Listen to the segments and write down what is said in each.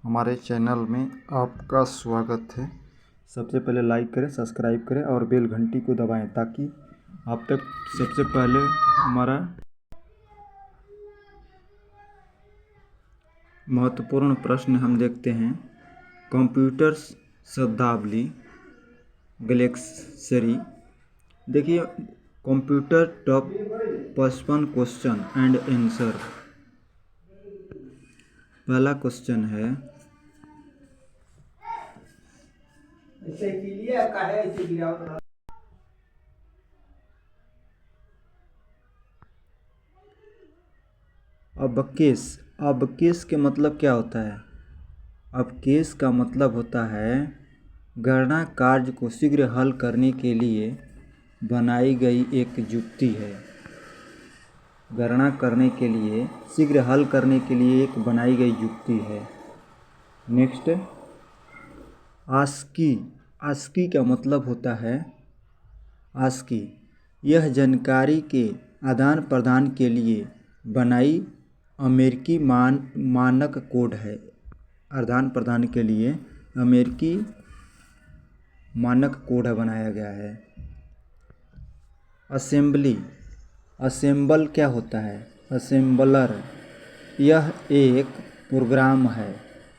हमारे चैनल में आपका स्वागत है। सबसे पहले लाइक करें, सब्सक्राइब करें और बेल घंटी को दबाएं ताकि आप तक सबसे पहले हमारा महत्वपूर्ण प्रश्न हम देखते हैं। कंप्यूटर शब्दावली गैलेक्सरी। देखिए, computer top 55 question and answer. पहला क्वेश्चन है, अबकेस के मतलब क्या होता है? अबकेस का मतलब होता है गणना कार्य को शीघ्र हल करने के लिए बनाई गई एक युक्ति है। गणना करने के लिए, शीघ्र हल करने के लिए एक बनाई गई युक्ति है। नेक्स्ट, आस्की का मतलब होता है आस्की, यह जानकारी के आदान प्रदान के लिए बनाई अमेरिकी मानक कोड है। आदान प्रदान के लिए अमेरिकी मानक कोड बनाया गया है। असेंबल क्या होता है? असेंबलर, यह एक प्रोग्राम है।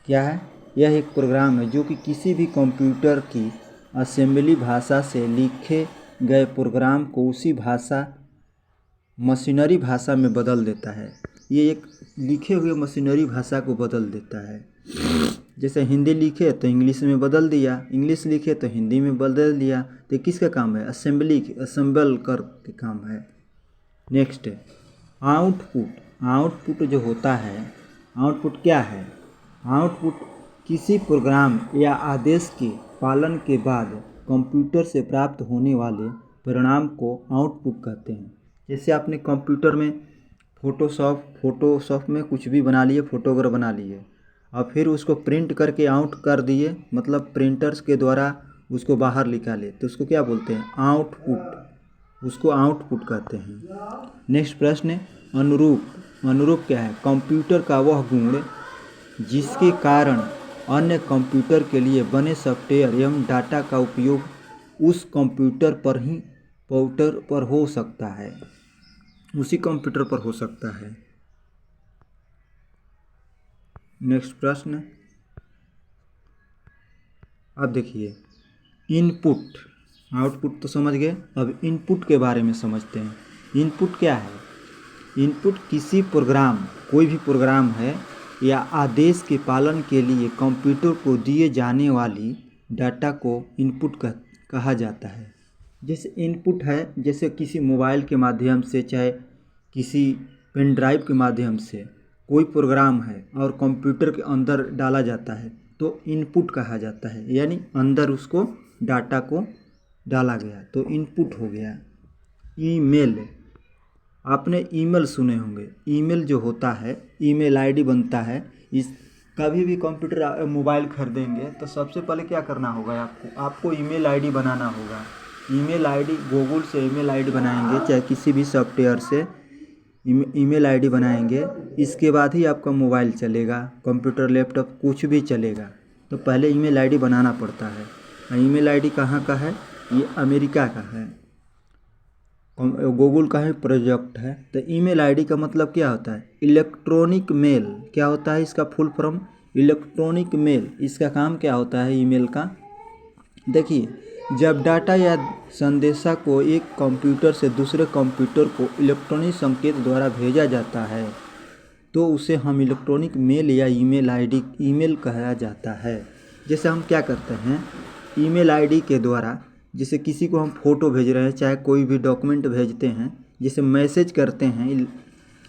क्या है? यह एक प्रोग्राम है जो कि किसी भी कंप्यूटर की असेंबली भाषा से लिखे गए प्रोग्राम को उसी भाषा मशीनरी भाषा में बदल देता है। ये एक लिखे हुए मशीनरी भाषा को बदल देता है। जैसे हिंदी लिखे तो इंग्लिश में बदल दिया, इंग्लिश लिखे तो हिंदी में बदल दिया। तो किसका काम है? असेंबल कर के काम है। नेक्स्ट, आउटपुट जो होता है, आउटपुट क्या है? आउटपुट किसी प्रोग्राम या आदेश के पालन के बाद कंप्यूटर से प्राप्त होने वाले परिणाम को आउटपुट कहते हैं। जैसे आपने कंप्यूटर में फोटोशॉप में कुछ भी बना लिए, फोटो वगैरह बना लिए और फिर उसको प्रिंट करके आउट कर दिए, मतलब प्रिंटर्स के द्वारा उसको बाहर निकाले, तो उसको क्या बोलते हैं? आउटपुट। उसको आउटपुट कहते हैं। नेक्स्ट प्रश्न है, अनुरूप क्या है? कंप्यूटर का वह गुण जिसके कारण अन्य कंप्यूटर के लिए बने सॉफ्टवेयर एवं डाटा का उपयोग उस कंप्यूटर पर हो सकता है, उसी कंप्यूटर पर हो सकता है। नेक्स्ट प्रश्न, अब देखिए, इनपुट, आउटपुट तो समझ गए, अब इनपुट के बारे में समझते हैं। इनपुट क्या है? इनपुट किसी प्रोग्राम, कोई भी प्रोग्राम है या आदेश के पालन के लिए कंप्यूटर को दिए जाने वाली डाटा को इनपुट कहा जाता है। जैसे इनपुट है, जैसे किसी मोबाइल के माध्यम से, चाहे किसी पेन ड्राइव के माध्यम से कोई प्रोग्राम है और कंप्यूटर के अंदर डाला जाता है तो इनपुट कहा जाता है, यानी अंदर उसको डाटा को डाला गया तो इनपुट हो गया। ईमेल, आपने ईमेल सुने होंगे। ईमेल जो होता है, ईमेल आईडी बनता है। इस कभी भी कंप्यूटर मोबाइल खरीदेंगे तो सबसे पहले क्या करना होगा? आपको ईमेल आईडी बनाना होगा। ईमेल आईडी, गूगल से ईमेल आईडी बनाएंगे, चाहे किसी भी सॉफ्टवेयर से ईमेल आईडी बनाएंगे, इसके बाद ही आपका मोबाइल चलेगा, कंप्यूटर, लैपटॉप कुछ भी चलेगा। तो पहले ईमेल आईडी बनाना पड़ता है। और ईमेल आईडी कहाँ का है? ये अमेरिका का है। गूगल का है, प्रोजेक्ट है। तो ईमेल आईडी का मतलब क्या होता है? Electronic mail. क्या होता है इसका फुल फॉर्म? Electronic mail. इसका काम क्या होता है ईमेल का? देखिए, जब डाटा या संदेशा को एक कंप्यूटर से दूसरे कंप्यूटर को इलेक्ट्रॉनिक संकेत द्वारा भेजा जाता है तो उसे हम इलेक्ट्रॉनिक मेल या ईमेल कहा जाता है। जैसे हम क्या करते हैं, ईमेल आईडी के द्वारा, जैसे किसी को हम फ़ोटो भेज रहे हैं, चाहे कोई भी डॉक्यूमेंट भेजते हैं, जैसे मैसेज करते हैं,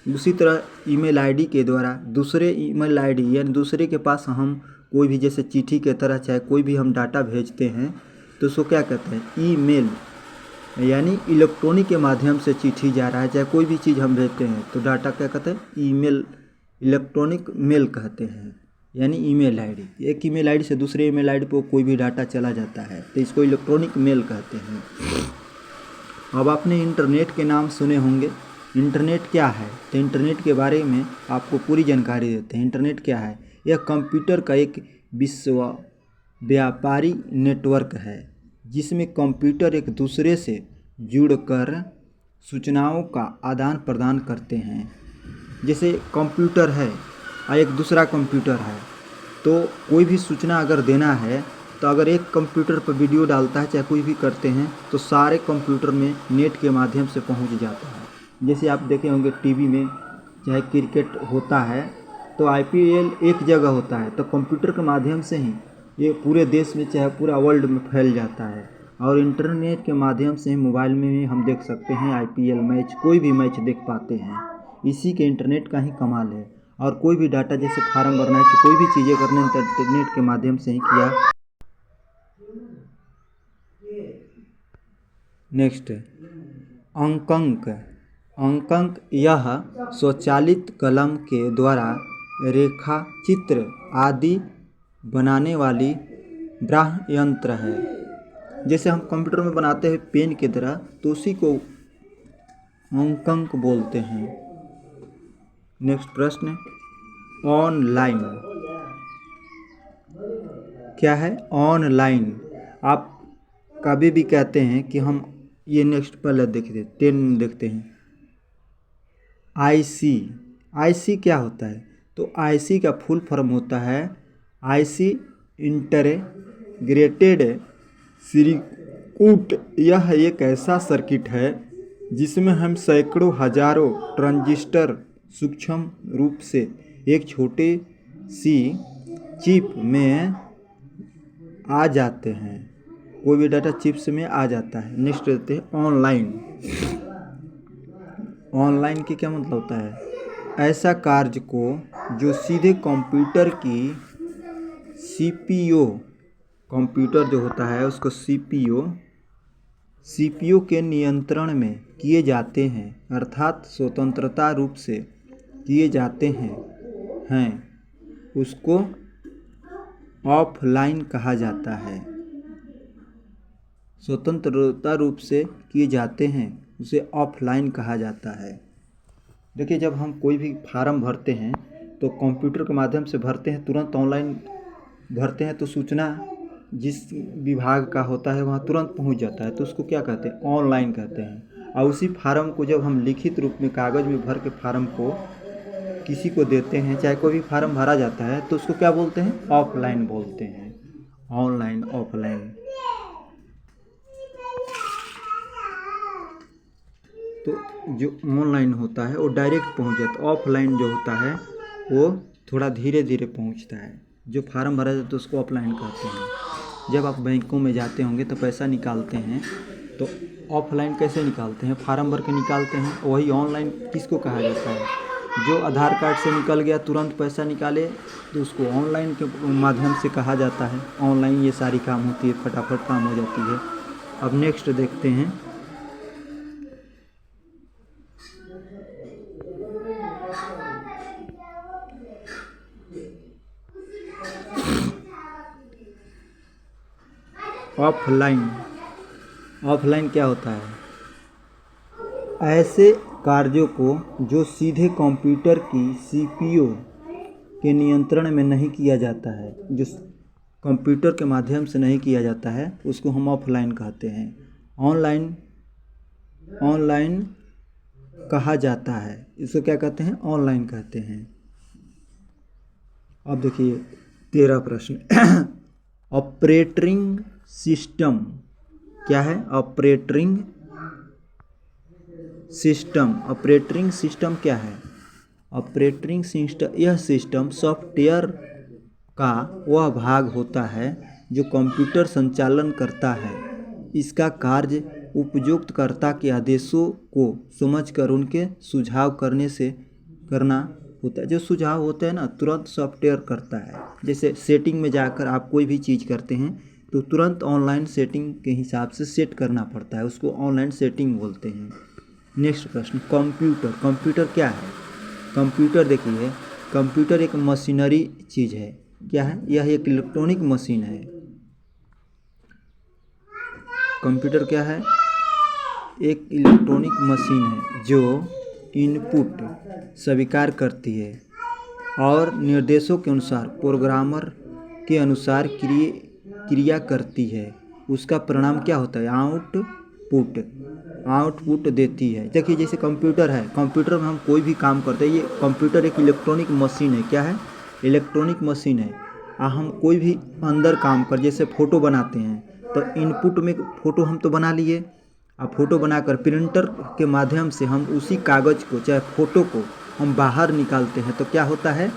उसी तरह ईमेल आईडी के द्वारा दूसरे ईमेल आईडी यानी दूसरे के पास हम कोई भी, जैसे चिट्ठी के तरह, चाहे कोई भी हम डाटा भेजते हैं तो उसको क्या कहते हैं? ईमेल, यानी इलेक्ट्रॉनिक के माध्यम से चिट्ठी जा रहा है, चाहे कोई भी चीज़ हम भेजते हैं तो डाटा क्या कहते हैं? ईमेल, इलेक्ट्रॉनिक मेल कहते हैं, यानी ईमेल आईडी। एक ईमेल आईडी से दूसरे ईमेल आईडी पर कोई भी डाटा चला जाता है तो इसको इलेक्ट्रॉनिक मेल कहते हैं। अब आपने इंटरनेट के नाम सुने होंगे। इंटरनेट क्या है? तो इंटरनेट के बारे में आपको पूरी जानकारी देते हैं। इंटरनेट क्या है? यह कंप्यूटर का एक विश्व व्यापारी नेटवर्क है जिसमें कंप्यूटर एक दूसरे से जुड़कर सूचनाओं का आदान प्रदान करते हैं। जैसे कंप्यूटर है और एक दूसरा कंप्यूटर है, तो कोई भी सूचना अगर देना है तो अगर एक कंप्यूटर पर वीडियो डालता है चाहे कोई भी करते हैं तो सारे कंप्यूटर में नेट के माध्यम से पहुंच जाता है। जैसे आप देखे होंगे टीवी में चाहे क्रिकेट होता है तो आईपीएल एक जगह होता है, तो कंप्यूटर के माध्यम से ही ये पूरे देश में चाहे पूरा वर्ल्ड में फैल जाता है। और इंटरनेट के माध्यम से मोबाइल में भी हम देख सकते हैं आईपीएल मैच, कोई भी मैच देख पाते हैं। इसी के इंटरनेट का ही कमाल है। और कोई भी डाटा जैसे फार्म भरना है, कोई भी चीज़ें करना इंटरनेट के माध्यम से ही किया। नेक्स्ट अंकक यह स्वचालित कलम के द्वारा रेखा चित्र आदि बनाने वाली ब्राह्य यंत्र है। जैसे हम कंप्यूटर में बनाते हैं पेन की तरह, तो उसी को अंकक बोलते हैं। नेक्स्ट प्रश्न, ऑनलाइन क्या है? ऑनलाइन आप कभी भी कहते हैं कि हम ये नेक्स्ट पहले देखते हैं। आईसी क्या होता है? तो आईसी का फुल फॉर्म होता है आईसी इंटीग्रेटेड सर्किट। यह एक ऐसा सर्किट है जिसमें हम सैकड़ों हजारों ट्रांजिस्टर सूक्ष्म रूप से एक छोटे सी चिप में आ जाते हैं। कोई भी डाटा चिप्स में आ जाता है। नेक्स्ट देते हैं ऑनलाइन। ऑनलाइन की क्या मतलब होता है? ऐसा कार्य को जो सीधे कंप्यूटर की सीपीयू, कंप्यूटर जो होता है उसको सीपीयू के नियंत्रण में किए जाते हैं, अर्थात स्वतंत्रता रूप से किए जाते हैं उसको ऑफलाइन कहा जाता है। स्वतंत्रता रूप से किए जाते हैं उसे ऑफलाइन कहा जाता है। देखिए, जब हम कोई भी फार्म भरते हैं तो कंप्यूटर के माध्यम से भरते हैं, तुरंत ऑनलाइन भरते हैं तो सूचना जिस विभाग का होता है वहाँ तुरंत पहुँच जाता है, तो उसको क्या कहते हैं? ऑनलाइन कहते हैं। और उसी फार्म को जब हम लिखित रूप में कागज़ में भर के फार्म को किसी को देते हैं, चाहे कोई भी फार्म भरा जाता है, तो उसको क्या बोलते हैं? ऑफलाइन बोलते हैं। Online, offline. तो जो ऑनलाइन होता है वो डायरेक्ट पहुंच जाता है। ऑफलाइन जो होता है वो थोड़ा धीरे धीरे पहुंचता है। जो फार्म भरा जाता है तो उसको ऑफलाइन कहते हैं। जब आप बैंकों में जाते होंगे तो पैसा निकालते हैं, तो ऑफलाइन कैसे निकालते हैं? फार्म भर के निकालते हैं। वही ऑनलाइन किसको कहा जाता है? जो आधार कार्ड से निकल गया तुरंत पैसा निकाले तो उसको ऑनलाइन के माध्यम से कहा जाता है। ऑनलाइन ये सारी काम होती है, फटाफट काम हो जाती है। अब नेक्स्ट देखते हैं, ऑफलाइन। ऑफलाइन क्या होता है? ऐसे कार्यों को जो सीधे कंप्यूटर की सीपीयू के नियंत्रण में नहीं किया जाता है, जो कंप्यूटर के माध्यम से नहीं किया जाता है, उसको हम ऑफलाइन कहते हैं। ऑनलाइन कहा जाता है, इसको क्या कहते हैं? ऑनलाइन कहते हैं। अब देखिए 13 प्रश्न ऑपरेटिंग सिस्टम क्या है? ऑपरेटिंग सिस्टम क्या है? ऑपरेटिंग सिस्टम यह सिस्टम सॉफ्टवेयर का वह भाग होता है जो कंप्यूटर संचालन करता है। इसका कार्य उपयोगकर्ता के आदेशों को समझकर उनके सुझाव करना होता है। जो सुझाव होते हैं ना, तुरंत सॉफ्टवेयर करता है। जैसे सेटिंग में जाकर आप कोई भी चीज़ करते हैं तो तुरंत ऑनलाइन सेटिंग के हिसाब से सेट करना पड़ता है, उसको ऑनलाइन सेटिंग बोलते हैं। नेक्स्ट प्रश्न, कंप्यूटर क्या है? कंप्यूटर देखिए, कंप्यूटर एक मशीनरी चीज़ है। क्या है? यह एक इलेक्ट्रॉनिक मशीन है। कंप्यूटर क्या है? एक इलेक्ट्रॉनिक मशीन है जो इनपुट स्वीकार करती है और निर्देशों के अनुसार प्रोग्रामर के अनुसार क्रिया करती है, उसका परिणाम क्या होता है? आउटपुट देती है। देखिए जैसे कंप्यूटर है, कंप्यूटर में हम कोई भी काम करते हैं, ये कंप्यूटर एक इलेक्ट्रॉनिक मशीन है। क्या है? इलेक्ट्रॉनिक मशीन है। हम कोई भी अंदर काम कर, जैसे फ़ोटो बनाते हैं तो इनपुट में फ़ोटो हम तो बना लिए, अब फ़ोटो बनाकर प्रिंटर के माध्यम से हम उसी कागज़ को चाहे फ़ोटो को हम बाहर निकालते हैं, तो क्या होता है?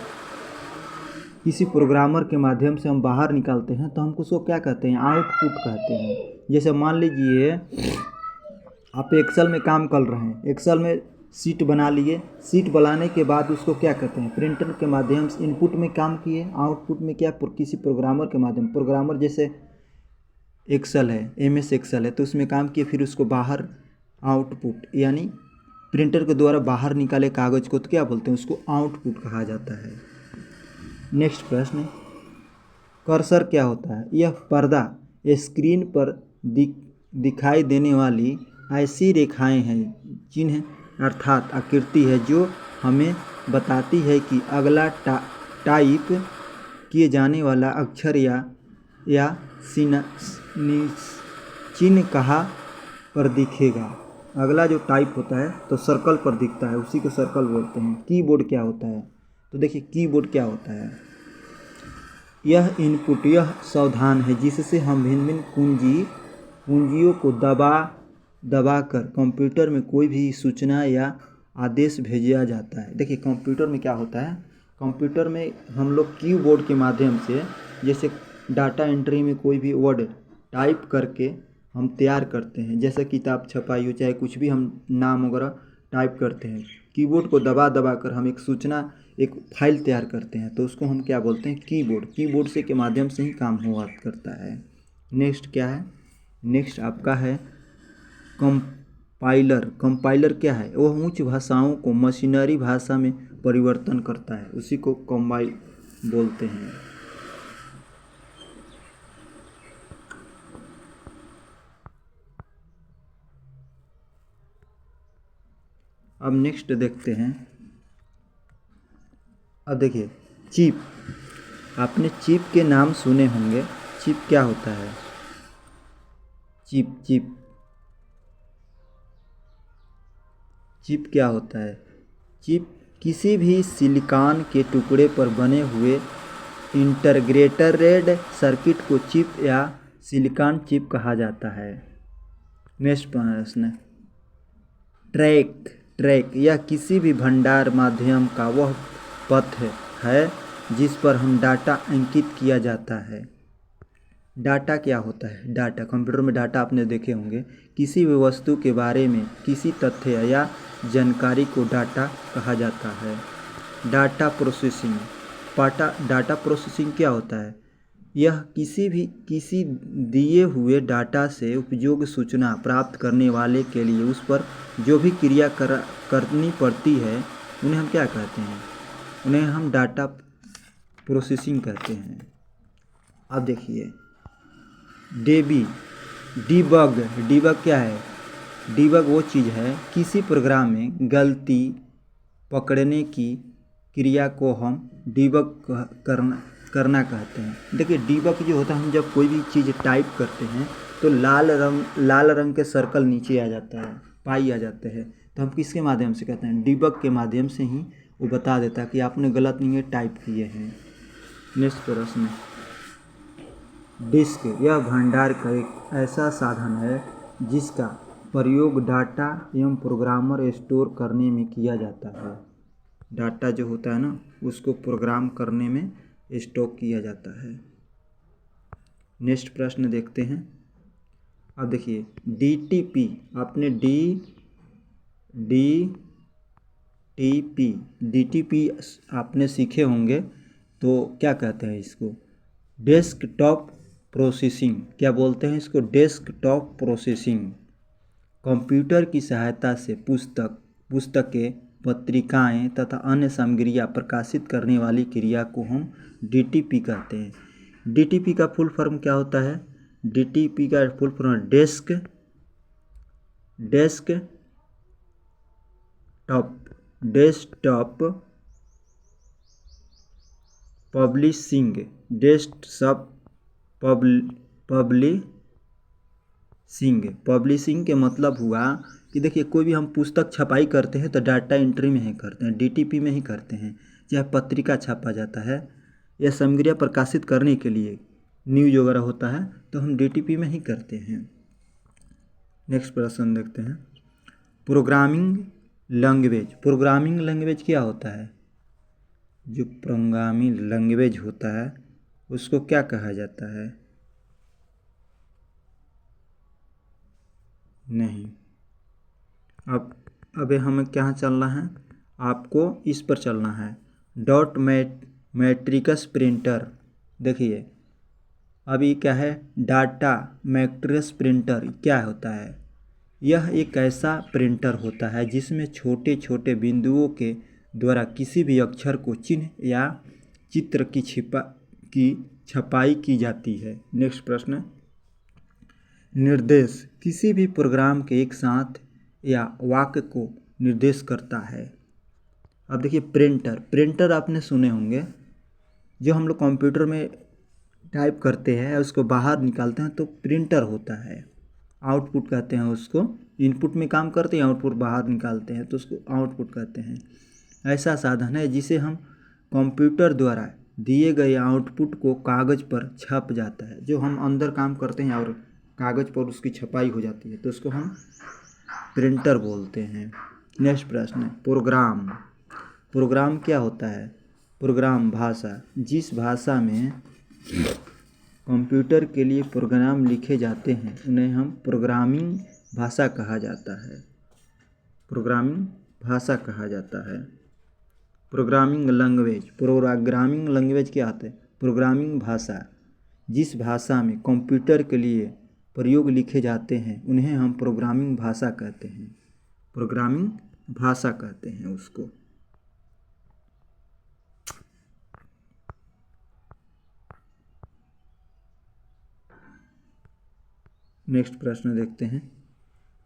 किसी प्रोग्रामर के माध्यम से हम बाहर निकालते हैं तो हम उसको क्या कहते हैं? आउटपुट कहते हैं। जैसे मान लीजिए आप एक्सेल में काम कर रहे हैं, एक्सेल में सीट बना लिए, सीट बनाने के बाद उसको क्या कहते हैं? प्रिंटर के माध्यम से इनपुट में काम किए, आउटपुट में क्या? किसी प्रोग्रामर के माध्यम, प्रोग्रामर जैसे एक्सेल है, MS एक्सेल है, तो उसमें काम किए, फिर उसको बाहर आउटपुट यानी प्रिंटर के द्वारा बाहर निकाले कागज़ को तो क्या बोलते हैं? उसको आउटपुट कहा जाता है। नेक्स्ट प्रश्न, कर्सर क्या होता है? यह पर्दा स्क्रीन पर दिखाई देने वाली ऐसी रेखाएं हैं, चिन्ह अर्थात आकृति है, जो हमें बताती है कि अगला टाइप किए जाने वाला अक्षर या चिन्ह कहाँ पर दिखेगा। अगला जो टाइप होता है तो सर्कल पर दिखता है, उसी को सर्कल बोलते हैं। कीबोर्ड क्या होता है? तो देखिए कीबोर्ड क्या होता है? यह इनपुट, यह सावधान है जिससे हम भिन्न भिन्न कुंजियों को दबाकर कंप्यूटर में कोई भी सूचना या आदेश भेजा जाता है। देखिए कंप्यूटर में क्या होता है? कंप्यूटर में हम लोग कीबोर्ड के माध्यम से, जैसे डाटा एंट्री में कोई भी वर्ड टाइप करके हम तैयार करते हैं, जैसे किताब छपाई हो चाहे कुछ भी हम नाम वगैरह टाइप करते हैं, कीबोर्ड को दबा कर हम एक सूचना, एक फाइल तैयार करते हैं, तो उसको हम क्या बोलते हैं? कीबोर्ड। कीबोर्ड से के माध्यम से ही काम हुआ करता है। नेक्स्ट क्या है? नेक्स्ट आपका है कंपाइलर। कंपाइलर क्या है? वह उच्च भाषाओं को मशीनरी भाषा में परिवर्तन करता है, उसी को कंपाइल बोलते हैं। अब नेक्स्ट देखते हैं। अब देखिए चिप, आपने चिप के नाम सुने होंगे। चिप क्या होता है? चिप क्या होता है? चिप किसी भी सिलिकॉन के टुकड़े पर बने हुए इंटीग्रेटेड सर्किट को चिप या सिलिकॉन चिप कहा जाता है। नेक्स्ट प्रश्न, ट्रैक यह किसी भी भंडार माध्यम का वह पथ है जिस पर हम डाटा अंकित किया जाता है। डाटा क्या होता है? डाटा, कंप्यूटर में डाटा आपने देखे होंगे। किसी भी वस्तु के बारे में किसी तथ्य या जानकारी को डाटा कहा जाता है। डाटा प्रोसेसिंग क्या होता है? यह किसी दिए हुए डाटा से उपयोगी सूचना प्राप्त करने वाले के लिए उस पर जो भी क्रिया करनी पड़ती है, उन्हें हम क्या कहते हैं? उन्हें हम डाटा प्रोसेसिंग कहते हैं। अब देखिए डीबग क्या है? डीबग वो चीज़ है, किसी प्रोग्राम में गलती पकड़ने की क्रिया को हम डीबग करना कहते हैं। देखिए डीबग जो होता है, हम जब कोई भी चीज़ टाइप करते हैं तो लाल रंग के सर्कल नीचे आ जाता है, पाई आ जाते हैं, तो हम किसके माध्यम से कहते हैं? डीबग के माध्यम से ही वो बता देता है कि आपने गलत नहीं टाइप किए हैं। नेक्स्ट प्रश्न, डिस्क, यह भंडार का एक ऐसा साधन है जिसका प्रयोग डाटा एवं प्रोग्रामर स्टोर करने में किया जाता है। डाटा जो होता है ना, उसको प्रोग्राम करने में स्टोर किया जाता है। नेक्स्ट प्रश्न देखते हैं। अब देखिए DTP, आपने DTP आपने सीखे होंगे, तो क्या कहते हैं इसको? Desktop processing. क्या बोलते हैं इसको? Desktop processing. कंप्यूटर की सहायता से पुस्तकें, पत्रिकाएं तथा अन्य सामग्रियां प्रकाशित करने वाली क्रिया को हम DTP कहते हैं। DTP का फुल फॉर्म क्या होता है? DTP का full form desktop publishing desktop publishing के मतलब हुआ कि देखिए कोई भी हम पुस्तक छपाई करते हैं तो डाटा एंट्री में ही करते हैं, डीटीपी में ही करते हैं। चाहे पत्रिका छापा जाता है या सामग्रियाँ प्रकाशित करने के लिए न्यूज वगैरह होता है तो हम डीटीपी में ही करते हैं। नेक्स्ट प्रश्न देखते हैं। प्रोग्रामिंग लैंग्वेज क्या होता है? जो प्रोग्रामिंग लैंग्वेज होता है उसको क्या कहा जाता है? नहीं, अब हमें क्या चलना है? आपको इस पर चलना है। Dot matrix printer. देखिए अभी क्या है, डाटा मैट्रिक्स प्रिंटर क्या होता है? यह एक ऐसा प्रिंटर होता है जिसमें छोटे छोटे बिंदुओं के द्वारा किसी भी अक्षर को चिन्ह या चित्र की छपाई की जाती है। नेक्स्ट प्रश्न। निर्देश किसी भी प्रोग्राम के एक साथ या वाक्य को निर्देश करता है। अब देखिए प्रिंटर आपने सुने होंगे, जो हम लोग कंप्यूटर में टाइप करते हैं उसको बाहर निकालते हैं तो प्रिंटर होता है। आउटपुट कहते हैं उसको, इनपुट में काम करते हैं, आउटपुट बाहर निकालते हैं तो उसको आउटपुट कहते हैं। ऐसा साधन है जिसे हम कंप्यूटर द्वारा दिए गए आउटपुट को कागज़ पर छप जाता है। जो हम अंदर काम करते हैं और कागज़ पर उसकी छपाई हो जाती है तो उसको हम प्रिंटर बोलते हैं। नेक्स्ट प्रश्न है प्रोग्राम क्या होता है? प्रोग्राम भाषा, जिस भाषा में कंप्यूटर के लिए प्रोग्राम लिखे जाते हैं उन्हें हम प्रोग्रामिंग भाषा कहा जाता है। प्रोग्रामिंग लैंग्वेज क्या होता है? प्रोग्रामिंग भाषा, जिस भाषा में कंप्यूटर के लिए प्रयोग लिखे जाते हैं उन्हें हम प्रोग्रामिंग भाषा कहते हैं उसको। नेक्स्ट प्रश्न देखते हैं।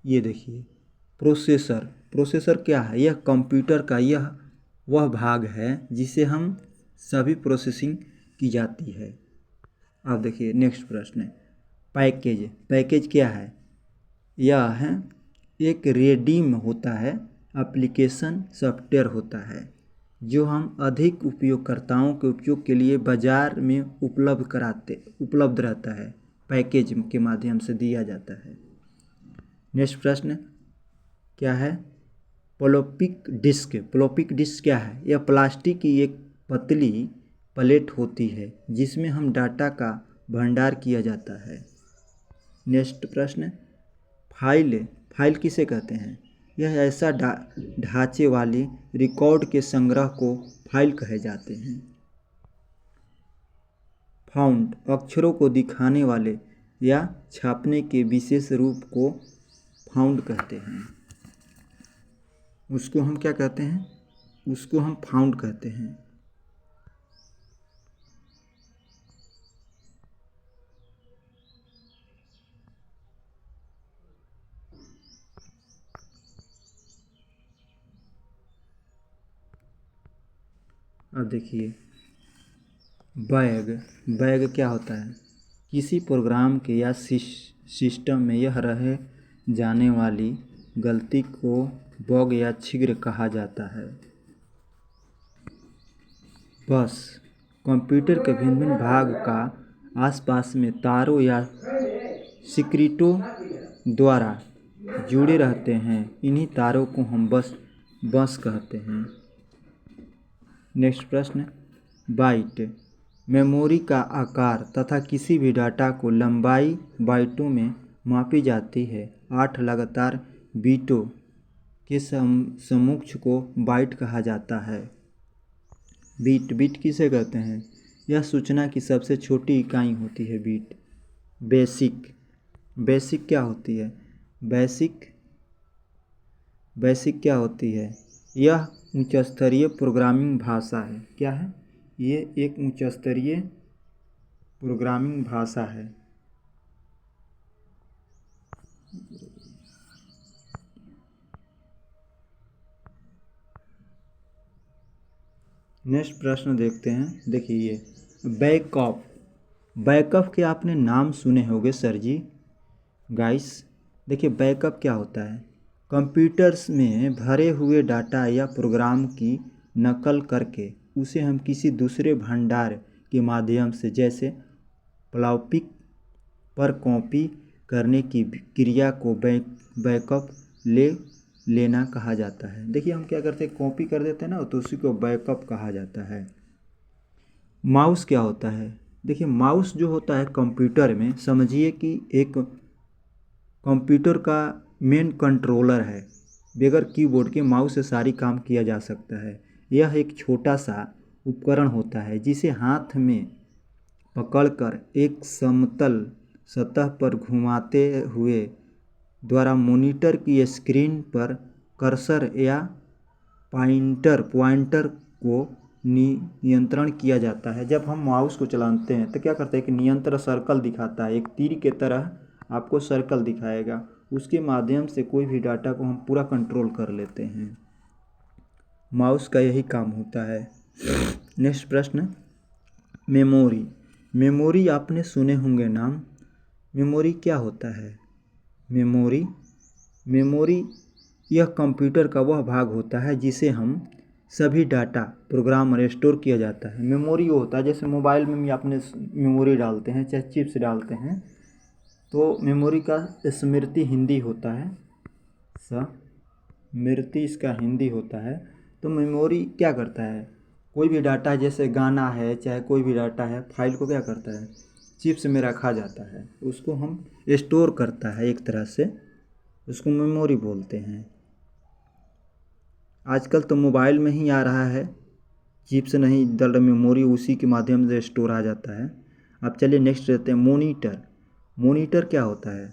ये देखिए प्रोसेसर क्या है? यह कंप्यूटर का वह भाग है जिसे हम सभी प्रोसेसिंग की जाती है। अब देखिए नेक्स्ट प्रश्न है। पैकेज क्या है? यह है एक रेडीम होता है, एप्लीकेशन सॉफ्टवेयर होता है जो हम अधिक उपयोगकर्ताओं के उपयोग के लिए बाजार में उपलब्ध रहता है, पैकेज के माध्यम से दिया जाता है। नेक्स्ट प्रश्न क्या है? फ्लॉपी डिस्क क्या है? यह प्लास्टिक की एक पतली प्लेट होती है जिसमें हम डाटा का भंडार किया जाता है। नेक्स्ट प्रश्न फाइल किसे कहते हैं? यह ऐसा ढांचे वाली रिकॉर्ड के संग्रह को फाइल कहे जाते हैं। फाउंट अक्षरों को दिखाने वाले या छापने के विशेष रूप को फाउंट कहते हैं। उसको हम क्या कहते हैं? उसको हम फाउंट कहते हैं। अब देखिए बैग क्या होता है? किसी प्रोग्राम के या सिस्टम में यह रह जाने वाली गलती को बग या छिद्र कहा जाता है। बस कंप्यूटर के भिन्न भिन्न भाग का आसपास में तारों या सर्किटों द्वारा जुड़े रहते हैं। इन्हीं तारों को हम बस कहते हैं। नेक्स्ट प्रश्न। बाइट मेमोरी का आकार तथा किसी भी डाटा को लंबाई बाइटों में मापी जाती है। 8 लगातार बीटों के समूह को बाइट कहा जाता है। बीट किसे कहते हैं? यह सूचना की सबसे छोटी इकाई होती है बीट। बेसिक क्या होती है? बेसिक क्या होती है? यह उच्च स्तरीय प्रोग्रामिंग भाषा है। क्या है? ये एक उच्च स्तरीय प्रोग्रामिंग भाषा है। नेक्स्ट प्रश्न देखते हैं। देखिए ये बैकअप, बैकअप के आपने नाम सुने होंगे सर जी। गाइस देखिए बैकअप क्या होता है, कंप्यूटर्स में भरे हुए डाटा या प्रोग्राम की नकल करके उसे हम किसी दूसरे भंडार के माध्यम से जैसे प्लाउपिक पर कॉपी करने की क्रिया को बैकअप लेना कहा जाता है। देखिए हम क्या करते हैं, कॉपी कर देते हैं ना, तो उसी को बैकअप कहा जाता है। माउस क्या होता है, देखिए माउस जो होता है कंप्यूटर में, समझिए कि एक कंप्यूटर का मेन कंट्रोलर है। बगैर कीबोर्ड के माउस से सारी काम किया जा सकता है। यह एक छोटा सा उपकरण होता है जिसे हाथ में पकड़कर एक समतल सतह पर घुमाते हुए द्वारा मॉनिटर की स्क्रीन पर कर्सर या पॉइंटर को नियंत्रण किया जाता है। जब हम माउस को चलाते हैं तो क्या करते हैं कि नियंत्रण सर्कल दिखाता है, एक तीर के तरह आपको सर्कल दिखाएगा, उसके माध्यम से कोई भी डाटा को हम पूरा कंट्रोल कर लेते हैं। माउस का यही काम होता है। नेक्स्ट प्रश्न, मेमोरी। मेमोरी आपने सुने होंगे नाम। मेमोरी क्या होता है, मेमोरी यह कंप्यूटर का वह भाग होता है जिसे हम सभी डाटा प्रोग्राम स्टोर किया जाता है। मेमोरी वो होता है जैसे मोबाइल में भी आपने मेमोरी डालते हैं, चाहे चिप्स डालते हैं, तो मेमोरी का स्मृति हिंदी होता है, स्मृति इसका हिंदी होता है। तो मेमोरी क्या करता है, कोई भी डाटा जैसे गाना है चाहे कोई भी डाटा है, फाइल को क्या करता है, चिप्स में रखा जाता है, उसको हम स्टोर करता है एक तरह से, उसको मेमोरी बोलते हैं। आजकल तो मोबाइल में ही आ रहा है, चिप्स नहीं डल रहा, मेमोरी उसी के माध्यम से स्टोर आ जाता है। अब चलिए नेक्स्ट रहते हैं मॉनिटर। मॉनिटर क्या होता है,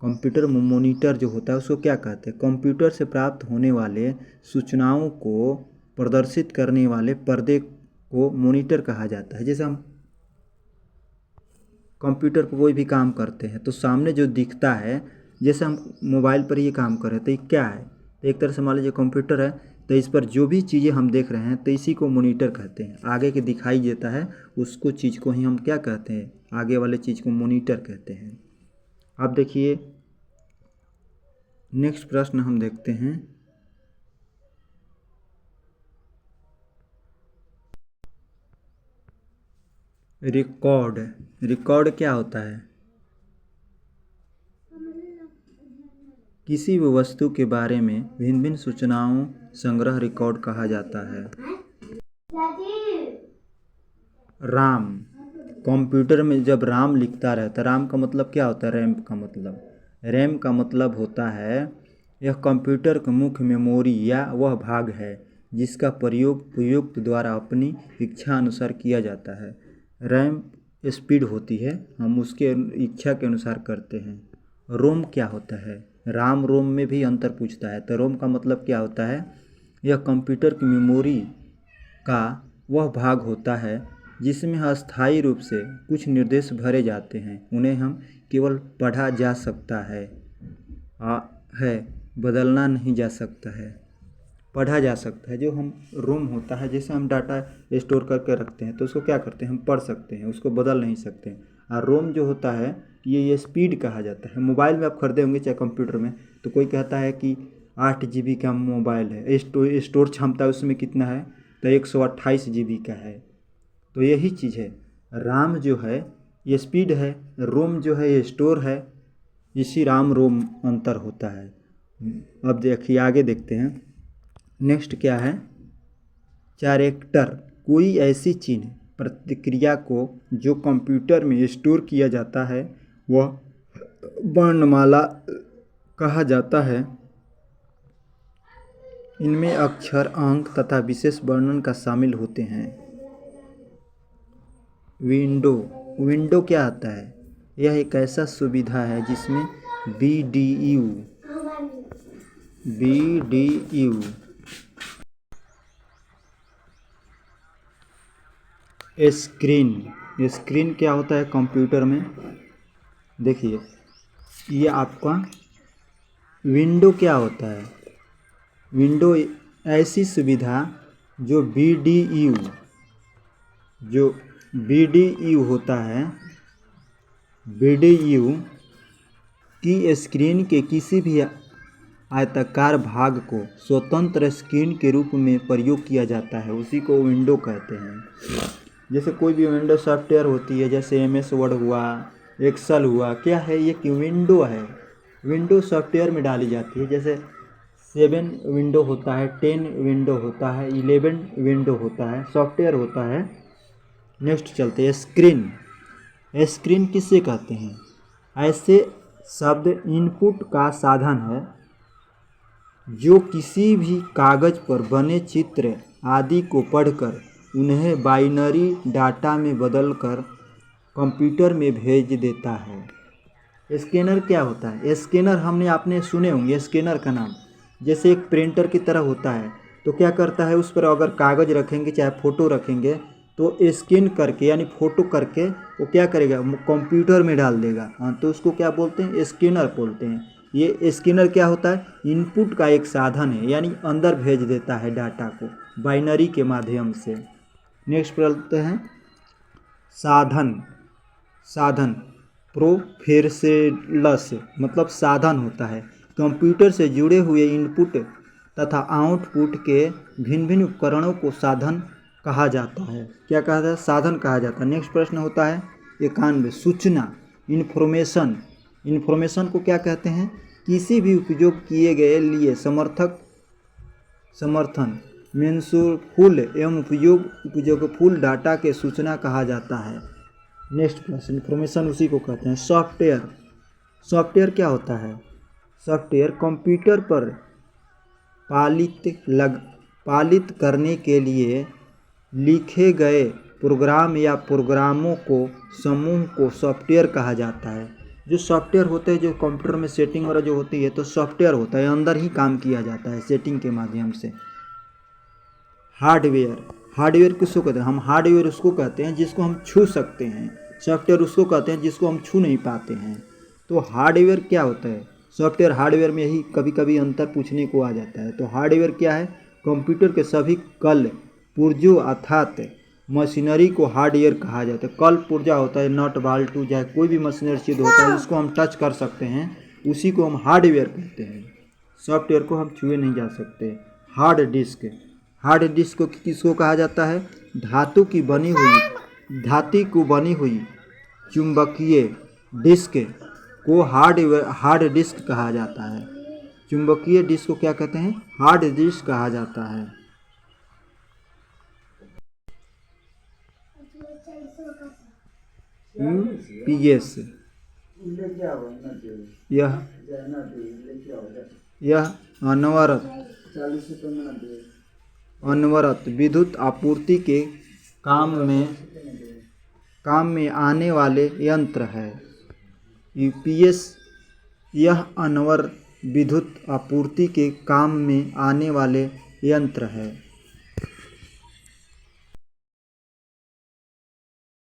कंप्यूटर मॉनिटर जो होता है उसको क्या कहते हैं, कंप्यूटर से प्राप्त होने वाले सूचनाओं को प्रदर्शित करने वाले पर्दे को मॉनिटर कहा जाता है। जैसे हम कंप्यूटर पर कोई भी काम करते हैं तो सामने जो दिखता है, जैसे हम मोबाइल पर ये काम कर रहे हैं तो ये क्या है, तो एक तरह से मान लीजिए कंप्यूटर है, तो इस पर जो भी चीज़ें हम देख रहे हैं तो इसी को मॉनिटर कहते हैं। आगे के दिखाई देता है उसको चीज़ को ही हम क्या कहते हैं, आगे वाले चीज़ को मॉनिटर कहते हैं। अब देखिए नेक्स्ट प्रश्न हम देखते हैं, रिकॉर्ड। रिकॉर्ड क्या होता है, किसी भी वस्तु के बारे में भिन्न भिन्न सूचनाओं संग्रह रिकॉर्ड कहा जाता है। राम, कंप्यूटर में जब राम लिखता रहता है, राम का मतलब क्या होता है, रैम का मतलब, रैम का मतलब होता है यह कंप्यूटर का मुख्य मेमोरी या वह भाग है जिसका प्रयोग प्रयुक्त द्वारा अपनी इच्छा अनुसार किया जाता है। रैम स्पीड होती है, हम उसके इच्छा के अनुसार करते हैं। रोम क्या होता है, राम रोम में भी अंतर पूछता है, तो रोम का मतलब क्या होता है, यह कंप्यूटर की मेमोरी का वह भाग होता है जिसमें अस्थायी रूप से कुछ निर्देश भरे जाते हैं, उन्हें हम केवल पढ़ा जा सकता है, बदलना नहीं जा सकता है, पढ़ा जा सकता है। जो हम रोम होता है, जैसे हम डाटा स्टोर करके रखते हैं तो उसको क्या करते हैं, हम पढ़ सकते हैं, उसको बदल नहीं सकते। और रोम जो होता है ये स्पीड कहा जाता है। मोबाइल में आप खरीदे होंगे चाहे कंप्यूटर में, तो कोई कहता है कि 8 GB का मोबाइल है, स्टोर क्षमता उसमें कितना है, तो 128 GB का है। तो यही चीज़ है, राम जो है ये स्पीड है, रोम जो है ये स्टोर है, इसी राम रोम अंतर होता है। अब देखिए आगे देखते हैं, नेक्स्ट क्या है, कैरेक्टर, कोई ऐसी चिन्ह प्रतिक्रिया को जो कंप्यूटर में स्टोर किया जाता है वह वर्णमाला कहा जाता है। इनमें अक्षर, अंक तथा विशेष वर्णन का शामिल होते हैं। विंडो, विंडो क्या आता है, यह एक ऐसा सुविधा है जिसमें BDU स्क्रीन क्या होता है कंप्यूटर में, देखिए ये आपका विंडो क्या होता है, विंडो ऐसी सुविधा जो BDU होता है, BDU की स्क्रीन के किसी भी आयताकार भाग को स्वतंत्र स्क्रीन के रूप में प्रयोग किया जाता है, उसी को विंडो कहते हैं। जैसे कोई भी विंडो सॉफ्टवेयर होती है, जैसे MS वर्ड हुआ, एक्सेल हुआ, क्या है ये कि विंडो है, विंडो सॉफ्टवेयर में डाली जाती है। जैसे 7 विंडो होता है, 10 विंडो होता है, 11 विंडो होता है, सॉफ्टवेयर होता है। नेक्स्ट चलते हैं, स्क्रीन। स्क्रीन किसे कहते हैं? ऐसे शब्द इनपुट का साधन है जो किसी भी कागज़ पर बने चित्र आदि को पढ़कर उन्हें बाइनरी डाटा में बदलकर कंप्यूटर में भेज देता है। स्कैनर क्या होता है? स्कैनर आपने सुने होंगे स्कैनर का नाम। जैसे एक प्रिंटर की तरह होता है, तो क्या करता है, उस पर अगर कागज़ रखेंगे चाहे फ़ोटो रखेंगे तो स्कैन करके यानी फ़ोटो करके वो क्या करेगा, कंप्यूटर में डाल देगा। हाँ, तो उसको क्या बोलते हैं? स्कैनर बोलते हैं। ये स्कैनर क्या होता है? इनपुट का एक साधन है, यानी अंदर भेज देता है डाटा को बाइनरी के माध्यम से। नेक्स्ट पढ़ते हैं, साधन। साधन प्रोफेशनल्स मतलब साधन होता है कंप्यूटर से जुड़े हुए इनपुट तथा आउटपुट के भिन्न भिन्न उपकरणों को साधन कहा जाता है। क्या कहा जाता है? साधन कहा जाता है। नेक्स्ट प्रश्न होता है 91, सूचना। इन्फॉर्मेशन। इन्फॉर्मेशन को क्या कहते हैं? किसी भी उपयोग किए गए लिए समर्थन मीन्सफुल एवं उपयोगफुल डाटा के सूचना कहा जाता है। नेक्स्ट प्रश्न, इन्फॉर्मेशन उसी को कहते हैं। सॉफ्टवेयर। सॉफ्टवेयर क्या होता है? सॉफ्टवेयर कंप्यूटर पर पालित करने के लिए लिखे गए प्रोग्राम या प्रोग्रामों को समूह को सॉफ्टवेयर कहा जाता है। जो सॉफ्टवेयर होते हैं, जो कंप्यूटर में सेटिंग वगैरह जो होती है, तो सॉफ्टवेयर होता है, अंदर ही काम किया जाता है सेटिंग के माध्यम से। हार्डवेयर। हार्डवेयर किसको कहते हैं? हम हार्डवेयर उसको कहते हैं जिसको हम छू सकते हैं, सॉफ्टवेयर उसको कहते हैं जिसको हम छू नहीं पाते हैं। तो हार्डवेयर क्या होता है? सॉफ्टवेयर हार्डवेयर में ही कभी कभी अंतर पूछने को आ जाता है। तो हार्डवेयर क्या है? कंप्यूटर के सभी कल पुर्जों अर्थात मशीनरी को हार्डवेयर कहा जाता है। कल पुर्जा होता है, नट बाल्टू चाहे कोई भी मशीनरी चीज़ होता है जिसको हम टच कर सकते हैं, उसी को हम हार्डवेयर कहते हैं। सॉफ्टवेयर को हम छुए नहीं जा सकते। Hard disk. हार्ड डिस्क को किसको कहा जाता है? धातु की बनी हुई चुंबकीय डिस्क को हार्ड डिस्क कहा जाता है। चुंबकीय डिस्क को क्या कहते हैं? हार्ड डिस्क कहा जाता है। UPS यह अनवरत विद्युत आपूर्ति के काम में आने वाले यंत्र है। UPS यह अनवरत विद्युत आपूर्ति के काम में आने वाले यंत्र है।